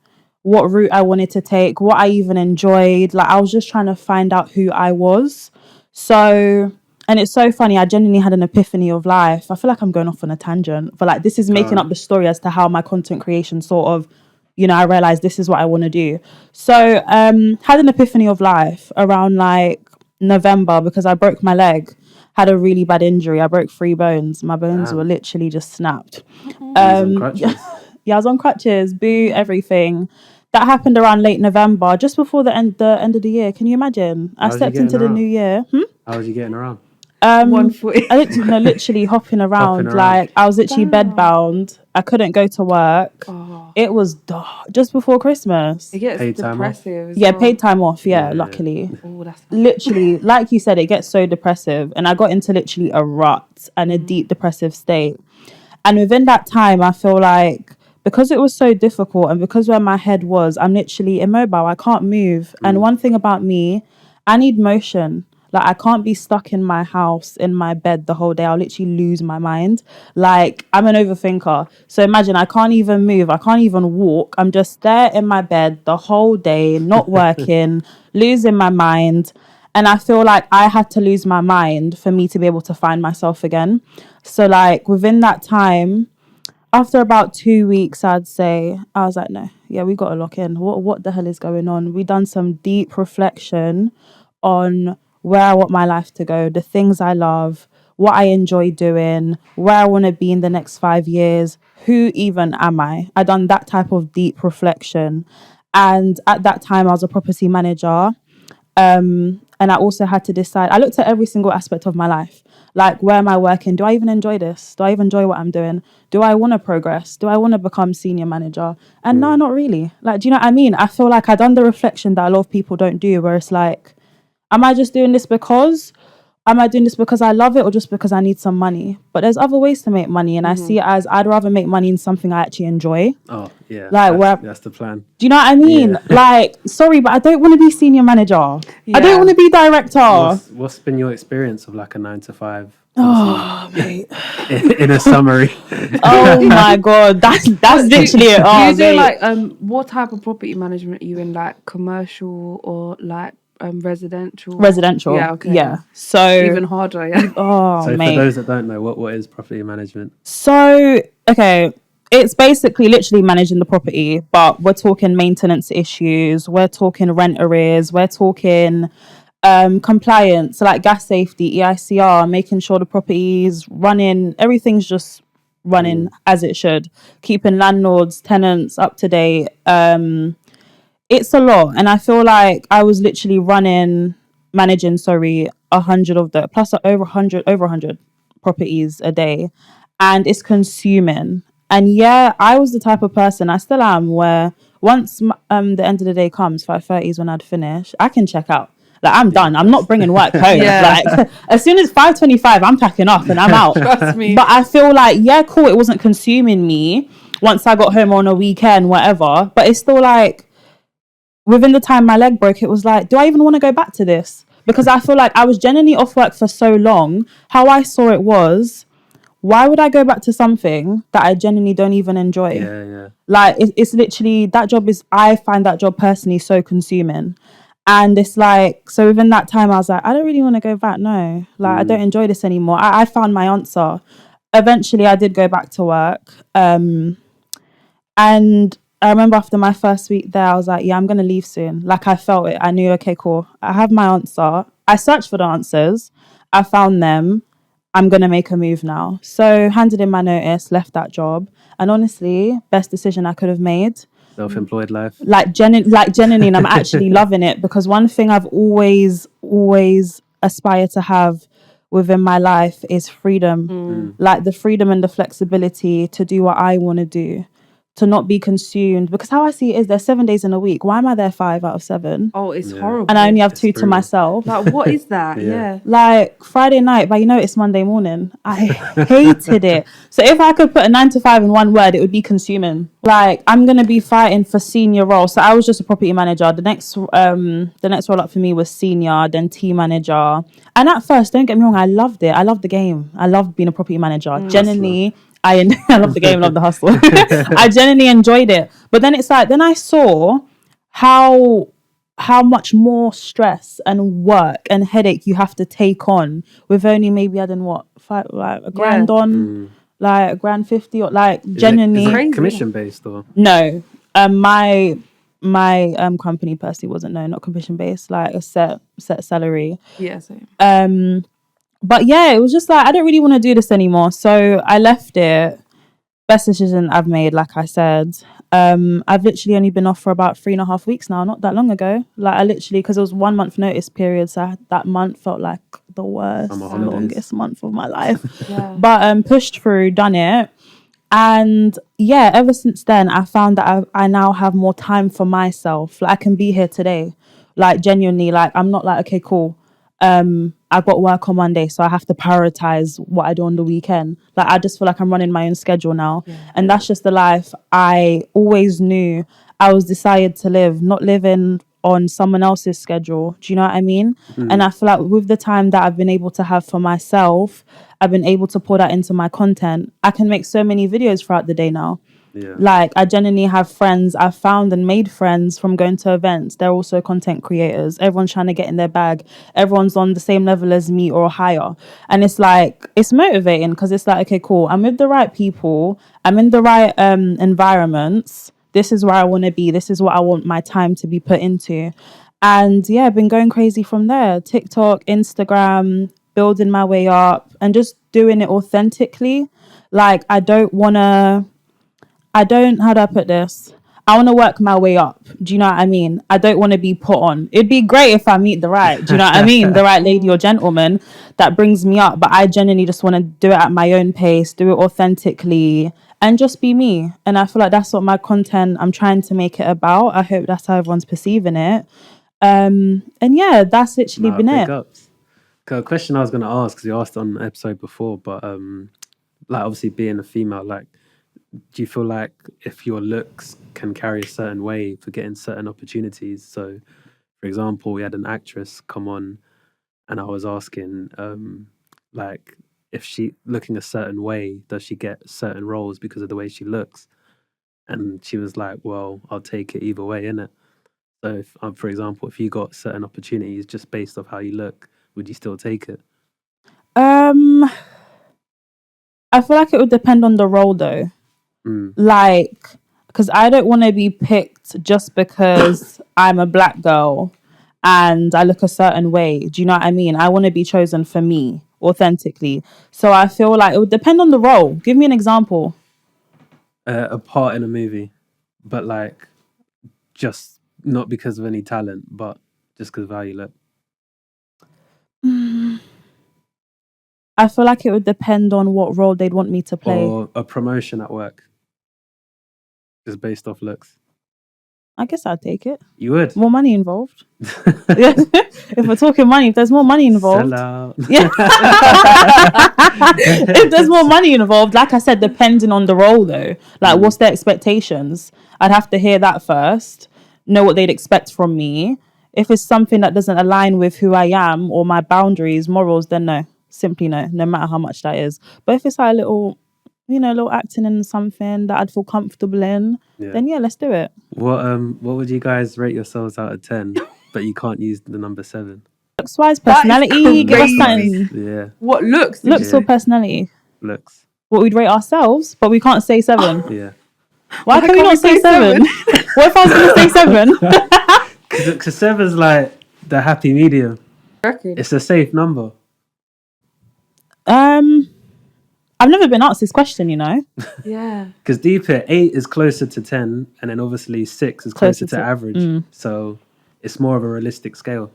what route I wanted to take, what I even enjoyed. Like, I was just trying to find out who I was. So, and it's so funny, I genuinely had an epiphany of life. I feel like I'm going off on a tangent, but like, this is making up the story as to how my content creation sort of, you know, I realized this is what I want to do. So, had an epiphany of life around like November because I broke my leg. Had a really bad injury. I broke 3 bones. My bones were literally just snapped. He's on crutches. Yeah, I was on crutches, boot, everything. That happened around late November, just before the end of the year. Can you imagine? I How's you stepped getting into the around? new year. How was you getting around? 1 foot. I didn't know, literally hopping around. around. Like, I was literally bedbound. I couldn't go to work. Oh, It was dark, just before Christmas. it gets Paid time off? depressive. As Yeah, well. paid time off. Yeah, Yeah. luckily. Oh, that's Literally, like you said, it gets so depressive. And I got into literally a rut and a deep depressive state. And within that time, I feel like because it was so difficult and because where my head was, I'm literally immobile. I can't move. And one thing about me, I need motion. Like, I can't be stuck in my house, in my bed the whole day. I'll literally lose my mind. Like, I'm an overthinker. So imagine I can't even move. I can't even walk. I'm just there in my bed the whole day, not working, losing my mind. And I feel like I had to lose my mind for me to be able to find myself again. So like within that time, after about 2 weeks, I'd say, I was like, no, yeah, we got to lock in. What the hell is going on? We done some deep reflection on where I want my life to go, the things I love, what I enjoy doing, where I want to be in the next 5 years, who even am I? I done that type of deep reflection. And at that time, I was a property manager. And I also had to decide, I looked at every single aspect of my life. Like, where am I working? Do I even enjoy this? Do I even enjoy what I'm doing? Do I want to progress? Do I want to become senior manager? And no, not really. Like, do you know what I mean? I feel like I've done the reflection that a lot of people don't do, where it's like, am I just doing this because? Am I doing this because I love it or just because I need some money? But there's other ways to make money. And I see it as I'd rather make money in something I actually enjoy. Oh, yeah. Like, that's the plan. Do you know what I mean? Yeah. Like, sorry, but I don't want to be senior manager. I don't want to be director. What's been your experience of like a 9 to 5? Oh, mate. In a summary. Oh my God. That's literally it. Do Oh, you do mate. like what type of property management are you in? Like commercial or like residential? Residential. Yeah, okay. Yeah. So Even harder, yeah. oh, So mate. for those that don't know, what is property management? So, okay, it's basically literally managing the property, but we're talking maintenance issues, we're talking rent arrears, we're talking compliance, so like gas safety, EICR, making sure the properties running, everything's just running as it should, keeping landlords, tenants up to date. It's a lot, and I feel like I was literally managing, 100 of the plus over 100 properties a day, and it's consuming. And yeah, I was the type of person, I still am, where once the end of the day comes, 5:30 is when I'd finish, I can check out. Like, I'm done. I'm not bringing work home. Yeah. Like, as soon as 5:25, I'm packing up and I'm out. Trust me. But I feel like, yeah, cool, it wasn't consuming me once I got home on a weekend, whatever. But it's still like, within the time my leg broke, it was like, do I even want to go back to this? Because I feel like I was genuinely off work for so long. How I saw it was, why would I go back to something that I genuinely don't even enjoy? Yeah. Like, it's literally, I find that job personally so consuming. And it's like, so within that time, I was like, I don't really want to go back. No, like, I don't enjoy this anymore. I found my answer. Eventually, I did go back to work. And I remember after my first week there, I was like, yeah, I'm going to leave soon. Like, I felt it. I knew, okay, cool. I have my answer. I searched for the answers. I found them. I'm going to make a move now. So handed in my notice, left that job. And honestly, best decision I could have made. Self-employed life. Like genuinely, and I'm actually loving it, because one thing I've always aspired to have within my life is freedom. Like the freedom and the flexibility to do what I want to do, to not be consumed. Because how I see it is, there's 7 days in a week. Why am I there 5 out of 7? Oh, it's horrible. And I only have It's 2 to brutal. myself. Like, what is that? Yeah. Like Friday night, but it's Monday morning. I hated it. So if I could put a 9 to 5 in one word, it would be consuming. Like, I'm gonna be fighting for senior role. So I was just a property manager. The next role up for me was senior, then team manager. And at first, don't get me wrong, I loved it. I loved the game. I loved being a property manager. Genuinely, I love the game, love the hustle. I genuinely enjoyed it. But then it's like, then I saw how much more stress and work and headache you have to take on with only maybe adding a grand on, like a grand 50, or like genuinely. Is it commission based or No, my company personally wasn't, no, not commission based, like a set salary. Yeah, same. But yeah, it was just like, I don't really want to do this anymore. So I left it. Best decision I've made, like I said. I've literally only been off for about 3.5 weeks now, not that long ago. Like, I literally, because it was 1 month notice period, so that month felt like the worst, longest month of my life. But pushed through, done it. And yeah, ever since then, I found that I now have more time for myself. Like, I can be here today. Like, genuinely, like, I'm not like, okay, cool. I've got work on Monday, so I have to prioritize what I do on the weekend. Like, I just feel like I'm running my own schedule now. And that's just the life I always knew I was decided to live, not living on someone else's schedule. Do you know what I mean? And I feel like with the time that I've been able to have for myself, I've been able to pour that into my content. I can make so many videos throughout the day now. Like, I genuinely have friends. I've found and made friends from going to events. They're also content creators. Everyone's trying to get in their bag. Everyone's on the same level as me or higher. And it's like, it's motivating, because it's like, okay, cool. I'm with the right people. I'm in the right environments. This is where I want to be. This is what I want my time to be put into. And yeah, I've been going crazy from there. TikTok, Instagram, building my way up and just doing it authentically. Like, how do I put this? I want to work my way up. Do you know what I mean? I don't want to be put on. It'd be great if I meet the right, do you know what I mean? The right lady or gentleman that brings me up. But I genuinely just want to do it at my own pace, do it authentically, and just be me. And I feel like that's what my content, I'm trying to make it about. I hope that's how everyone's perceiving it. And yeah, that's literally been it. Ups. A question I was going to ask, because you asked on an episode before, but like, obviously being a female, like, do you feel like if your looks can carry a certain way for getting certain opportunities? So, for example, we had an actress come on, and I was asking, like, if she looking a certain way, does she get certain roles because of the way she looks? And she was like, well, I'll take it either way, innit? So, if, for example, if you got certain opportunities just based off how you look, would you still take it? I feel like it would depend on the role, though. Like, because I don't want to be picked just because I'm a black girl and I look a certain way. Do you know what I mean? I want to be chosen for me, authentically. So I feel like it would depend on the role. Give me an example. A part in a movie, but like just not because of any talent, but just because of how you look. I feel like it would depend on what role they'd want me to play. Or a promotion at work, just based off looks. I guess I'd take it. You would. More money involved. If we're talking money, if there's more money involved. Sell out. Yeah. If there's more money involved, like I said, depending on the role though. Like what's their expectations? I'd have to hear that first, know what they'd expect from me. If it's something that doesn't align with who I am or my boundaries, morals, then no. Simply no, no matter how much that is. But if it's like a little, little acting in something that I'd feel comfortable in, then yeah, let's do it. What would you guys rate yourselves out of 10? But you can't use the number 7. Looks wise, personality, give us something. Yeah. What looks? Looks or personality? Looks. What we'd rate ourselves, but we can't say 7. Yeah. Why can we not say 7? What if I was going to say 7? Because 7's like the happy medium. It's a safe number. I've never been asked this question, Yeah. Because deep here, 8 is closer to 10, and then obviously 6 is closer to average. So it's more of a realistic scale.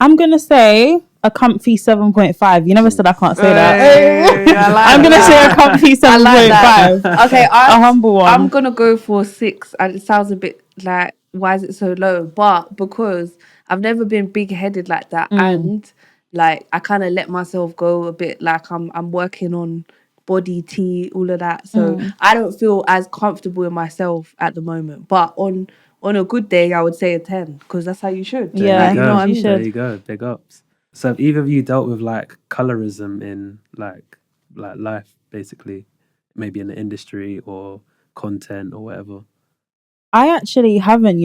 I'm going to say a comfy 7.5. You never said I can't say that. I'm going to say a comfy 7.5. Okay, a humble one. I'm going to go for 6. And it sounds a bit like, why is it so low? But because I've never been big-headed like that. And like, I kind of let myself go a bit. Like, I'm working on body, tea, all of that. So I don't feel as comfortable in myself at the moment. But on a good day, I would say a 10 because that's how you should. Yeah, you know what I mean? There you go. Big ups. So have either of you dealt with like colourism in like life, basically, maybe in the industry or content or whatever? I actually haven't,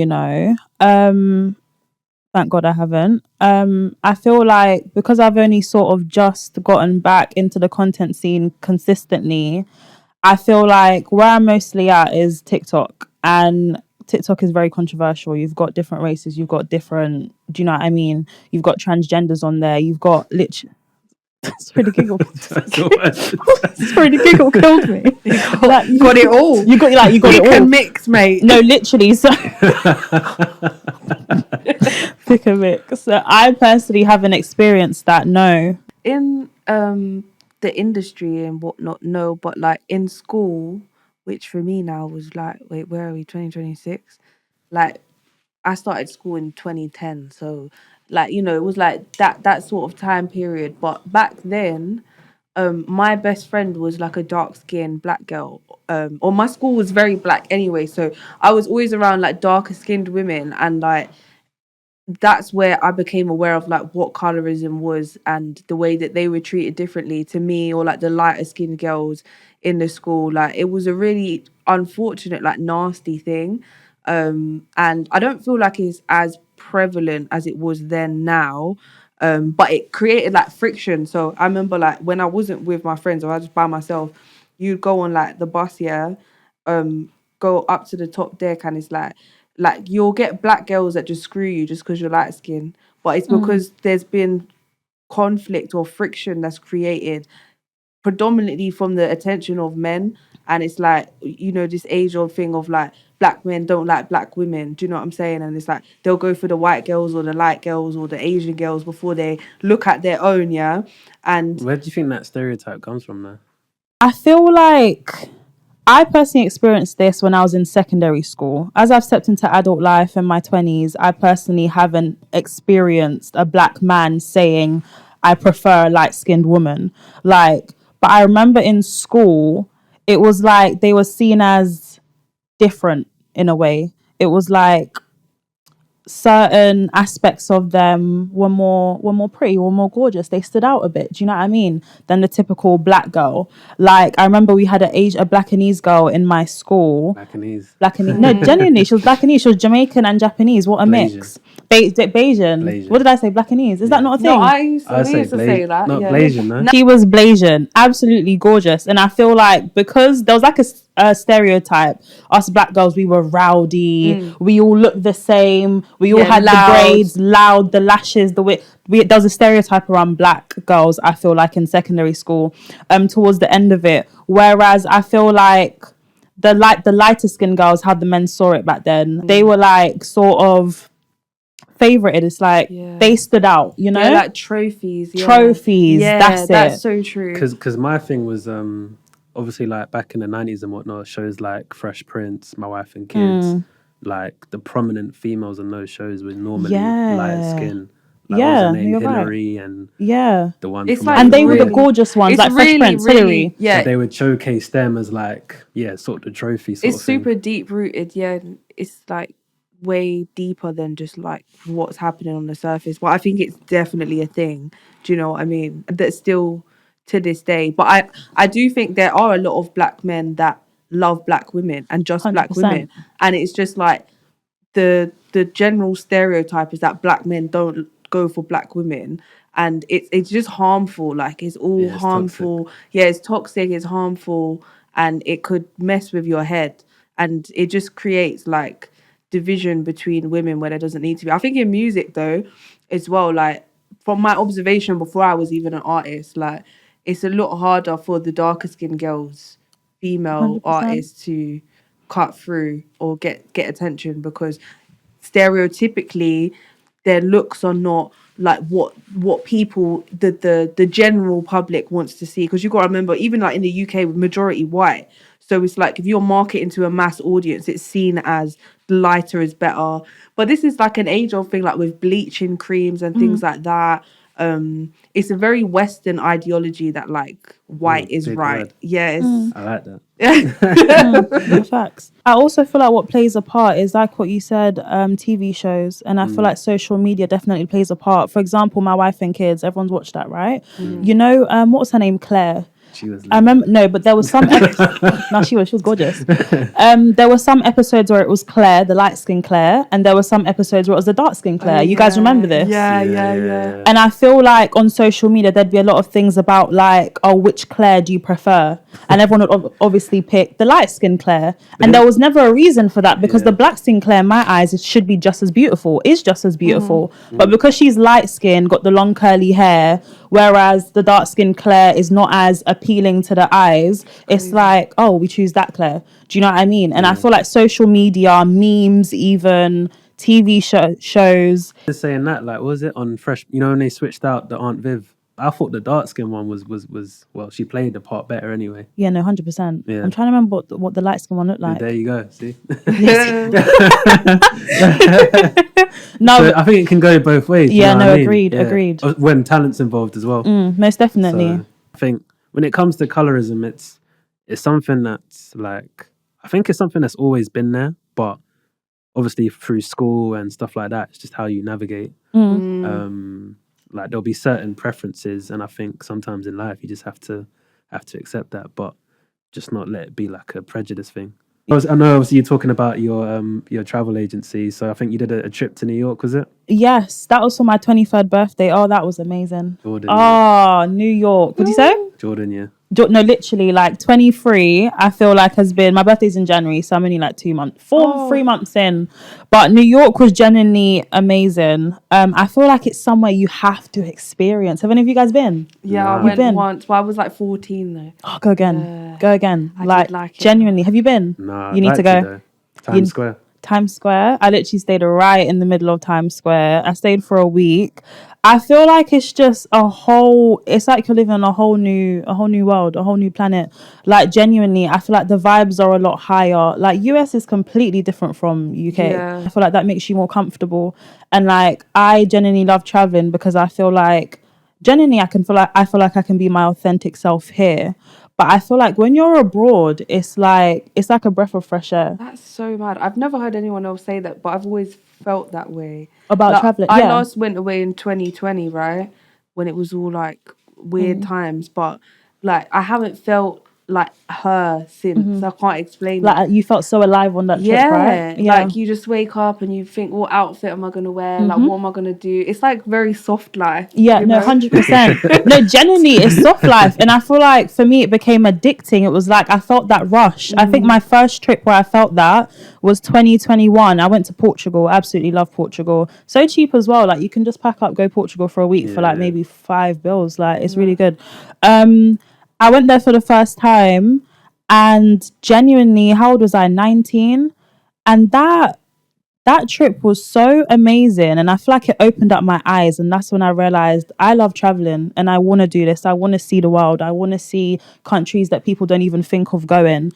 Thank God I haven't. I feel like because I've only sort of just gotten back into the content scene consistently, I feel like where I'm mostly at is TikTok. And TikTok is very controversial. You've got different races. You've got different, do you know what I mean? You've got transgenders on there. You've got Sorry, the giggle. Sorry, the giggle killed me. You got it all. You got it all. You can mix, mate. No, literally. So pick a mix. So I personally haven't experienced that. No. In the industry and whatnot, no. But like in school, which for me now was like, wait, where are we? 2026. Like, I started school in 2010, so like it was like that sort of time period. But back then, my best friend was like a dark skinned black girl. Or my school was very black anyway, so I was always around like darker skinned women, and like that's where I became aware of like what colorism was and the way that they were treated differently to me or like the lighter skinned girls in the school. Like it was a really unfortunate, like nasty thing. And I don't feel like it's as prevalent as it was then now. But it created like friction. So I remember like when I wasn't with my friends or I was just by myself, you'd go on like the bus, go up to the top deck and it's like you'll get black girls that just screw you just because you're light skinned, but it's because there's been conflict or friction that's created predominantly from the attention of men, and it's like this age old thing of like black men don't like black women. Do you know what I'm saying? And it's like they'll go for the white girls or the light girls or the Asian girls before they look at their own. And where do you think that stereotype comes from, though? I feel like I personally experienced this when I was in secondary school. As I've stepped into adult life in my 20s, I personally haven't experienced a black man saying, I prefer a light-skinned woman. But I remember in school, it was like they were seen as different in a way. It was like certain aspects of them were more pretty, were more gorgeous. They stood out a bit, do you know what I mean, than the typical black girl. Like I remember we had a Blackanese girl in my school. Blackanese. No, genuinely, she was Blackanese. She was Jamaican and Japanese. What a mix. Bayesian. What did I say? Blackanese. Is that not a thing? No, I used to say that. Not Blasian, no? She was Blasian. Absolutely gorgeous. And I feel like because there was like stereotype. Us black girls, we were rowdy. We all looked the same. We all Yeah, had the loud. braids, loud, the lashes, the way. There was a stereotype around black girls, I feel like, in secondary school, towards the end of it. Whereas I feel like the lighter skinned girls, how the men saw it back then, they were like sort of favorited. It's like they stood out, you know? They're like trophies. Yeah. Trophies, Yeah, that's it. so true. Because my thing was obviously like back in the 90s and whatnot, shows like Fresh Prince, My Wife and Kids, like the prominent females in those shows were normally light skin. Like, what was her name? You're Hillary right. and Yeah. the one It's from like And they were the really- gorgeous ones, It's like Fresh really, Prince, really, Hillary. yeah. So they would showcase them as like, sort of the trophy sort It's of thing. super deep rooted, yeah. It's like way deeper than just like what's happening on the surface. But I think it's definitely a thing. Do you know what I mean? That's still to this day. But I do think there are a lot of black men that love black women and just black 100%. women. And it's just like the general stereotype is that black men don't go for black women, and it's just harmful. Like it's all Yeah, it's harmful. Yeah, it's toxic, it's harmful, and it could mess with your head, and it just creates like division between women where there doesn't need to be. I think in music though, as well, like from my observation before I was even an artist, like it's a lot harder for the darker skinned girls, female 100%. artists to cut through or get attention, because stereotypically their looks are not like what people the general public wants to see, because you got to remember, even like in the UK, with majority white, so it's like if you're marketing to a mass audience, it's seen as lighter is better. But this is like an age old thing, like with bleaching creams and things like that. It's a very Western ideology that like white is big right. word. Yes. I like that. No, facts. I also feel like what plays a part is like what you said, TV shows, and I feel like social media definitely plays a part. For example, My Wife and Kids, everyone's watched that, right? You know, what was her name? Claire. She was I remember but there was some no, she was gorgeous. There were some episodes where it was Claire, the light skinned Claire, and there were some episodes where it was the dark skinned Claire. You guys remember this? Yeah. And I feel like on social media there'd be a lot of things about like, oh, which Claire do you prefer? And everyone would obviously pick the light skinned Claire. And there was never a reason for that, because the black skinned Claire, in my eyes, it should be just as beautiful, is just as beautiful. But because she's light skinned, got the long curly hair, whereas the dark skinned Claire is not as appealing to the eyes, it's like, oh, we choose that Claire. Do you know what I mean? And I feel like social media, memes, even TV shows. Just saying that, like, what was it on Fresh? You know, when they switched out the Aunt Viv, I thought the dark skin one was well, she played the part better anyway. Yeah, no, 100%. Yeah. I'm trying to remember what the light skin one looked like. There you go. See. No, So I think it can go both ways. Yeah, you know no, what I mean? agreed. When talent's involved as well. most definitely. So I think when it comes to colorism, it's something that's like, I think it's something that's always been there, but obviously through school and stuff like that, it's just how you navigate. Like there'll be certain preferences, and I think sometimes in life you just have to accept that, but just not let it be like a prejudice thing. I know obviously you're talking about your travel agency, so I think you did a trip to New York, was it? Yes, that was for my 23rd birthday. Oh, that was amazing. Jordan. Oh, New York. What did you say? Jordan, yeah. No, literally, like 23, I feel like has been, my birthday's in January, so I'm only like 3 months in. But New York was genuinely amazing. I feel like it's somewhere you have to experience. Have any of you guys been? Yeah, I You've went been? once. Well, I was like 14 though. Oh, go again. Go again. I Like, did like it. genuinely. Have you been? Nah, You need to go. though. Times Square. Times Square. I literally stayed right in the middle of Times Square. I stayed for a week. I feel like it's just it's like you're living on a whole new world, a whole new planet. Like genuinely, I feel like the vibes are a lot higher. Like US is completely different from UK. Yeah. I feel like that makes you more comfortable. And like I genuinely love traveling because I feel like genuinely I feel like I can be my authentic self here. But I feel like when you're abroad, it's like a breath of fresh air. That's so mad. I've never heard anyone else say that, but I've always felt that way. About Like, traveling, I yeah. last went away in 2020, right? When it was all like weird times. But like I haven't felt like her since. I can't explain it. Like you felt so alive on that trip, right? Like you just wake up and you think, what outfit am I gonna wear? Like, what am I gonna do? It's like very soft life. Yeah, you no, know? 100%. No, genuinely, it's soft life. And I feel like for me, it became addicting. It was like I felt that rush. I think my first trip where I felt that was 2021. I went to Portugal. Absolutely love Portugal. So cheap as well. Like you can just pack up, go Portugal for a week for like maybe £5. Like it's really good. I went there for the first time and genuinely, how old was I? 19. And that trip was so amazing, and I feel like it opened up my eyes, and that's when I realized I love traveling and I want to do this. I want to see the world. I want to see countries that people don't even think of going.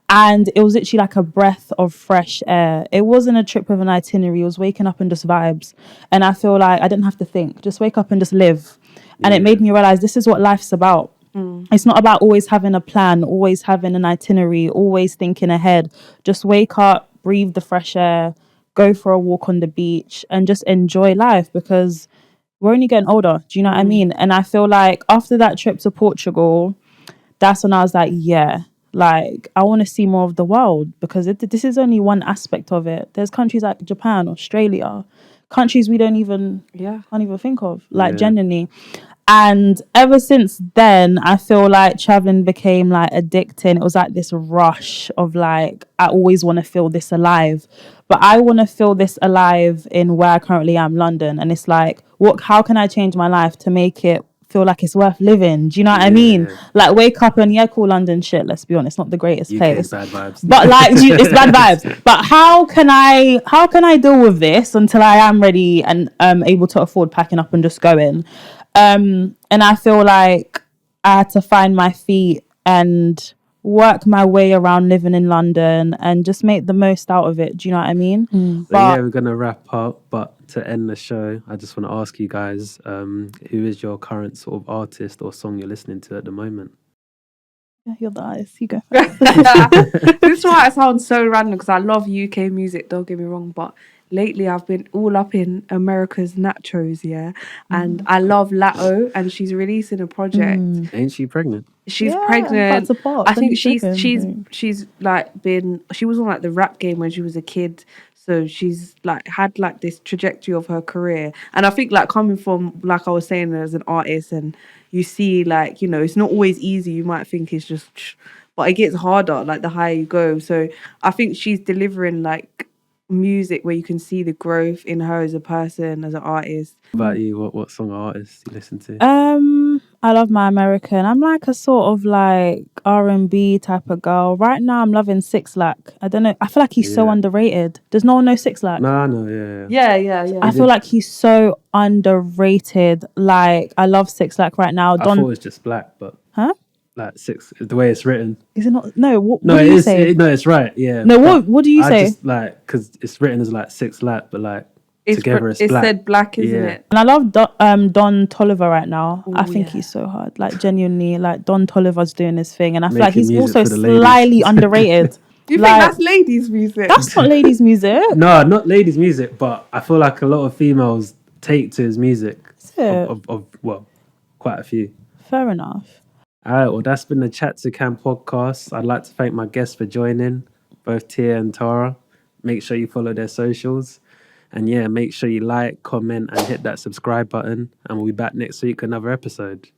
And it was literally like a breath of fresh air. It wasn't a trip with an itinerary. It was waking up and just vibes. And I feel like I didn't have to think, just wake up and just live. And it made me realize this is what life's about. It's not about always having a plan, always having an itinerary, always thinking ahead. Just wake up, breathe the fresh air, go for a walk on the beach and just enjoy life, because we're only getting older. Do you know what I mean? And I feel like after that trip to Portugal, that's when I was like, yeah, like I want to see more of the world, because this is only one aspect of it. There's countries like Japan, Australia, countries we don't even can't even think of, like genuinely. And ever since then, I feel like traveling became like addicting. It was like this rush of like, I always want to feel this alive. But I want to feel this alive in where I currently am, London. And it's like, how can I change my life to make it feel like it's worth living? Do you know what I mean? Like wake up and cool, London shit, let's be honest, not the greatest place. Bad vibes. But like it's bad vibes. But how can I deal with this until I am ready and able to afford packing up and just going? And I feel like I had to find my feet and work my way around living in London and just make the most out of it. Do you know what I mean? So we're gonna wrap up, but to end the show, I just want to ask you guys, who is your current sort of artist or song you're listening to at the moment? Yeah, you're the artist. You go. This is why it sounds so random, because I love UK music, don't get me wrong, but lately I've been all up in America's Nachos, and I love Lato, and she's releasing a project. Ain't she pregnant? She's pregnant. I think she's like she was on like the rap game when she was a kid, so she's like had like this trajectory of her career. And I think like coming from, like I was saying, as an artist, and you see like, it's not always easy. You might think it's just, but it gets harder like the higher you go. So I think she's delivering like music where you can see the growth in her as a person, as an artist. What about you? What song or artist you listen to? I love my American. I'm like a sort of like R&B type of girl. Right now I'm loving Six Lack. I don't know. I feel like he's so underrated. Does no one know Six Lack? No, I know, Yeah. I feel like he's so underrated. Like I love Six Lack right now. I thought it was just black, but like Six, the way it's written. Is it not? No, what No, do you say? No, it's right. Yeah. No, what do you say? I just like, because it's written as like Six Lack, but like together it's black. It's said black, isn't it? And I love Don Toliver right now. I think he's so hard. Like genuinely, like Don Toliver's doing his thing, and I feel like he's also slightly underrated. You think that's ladies' music? That's not ladies' music. No, not ladies' music, but I feel like a lot of females take to his music. Of well, quite a few. Fair enough. All right, well, that's been the Chat to Cam podcast. I'd like to thank my guests for joining, both Tia and Tara. Make sure you follow their socials. And make sure you like, comment, and hit that subscribe button. And we'll be back next week with another episode.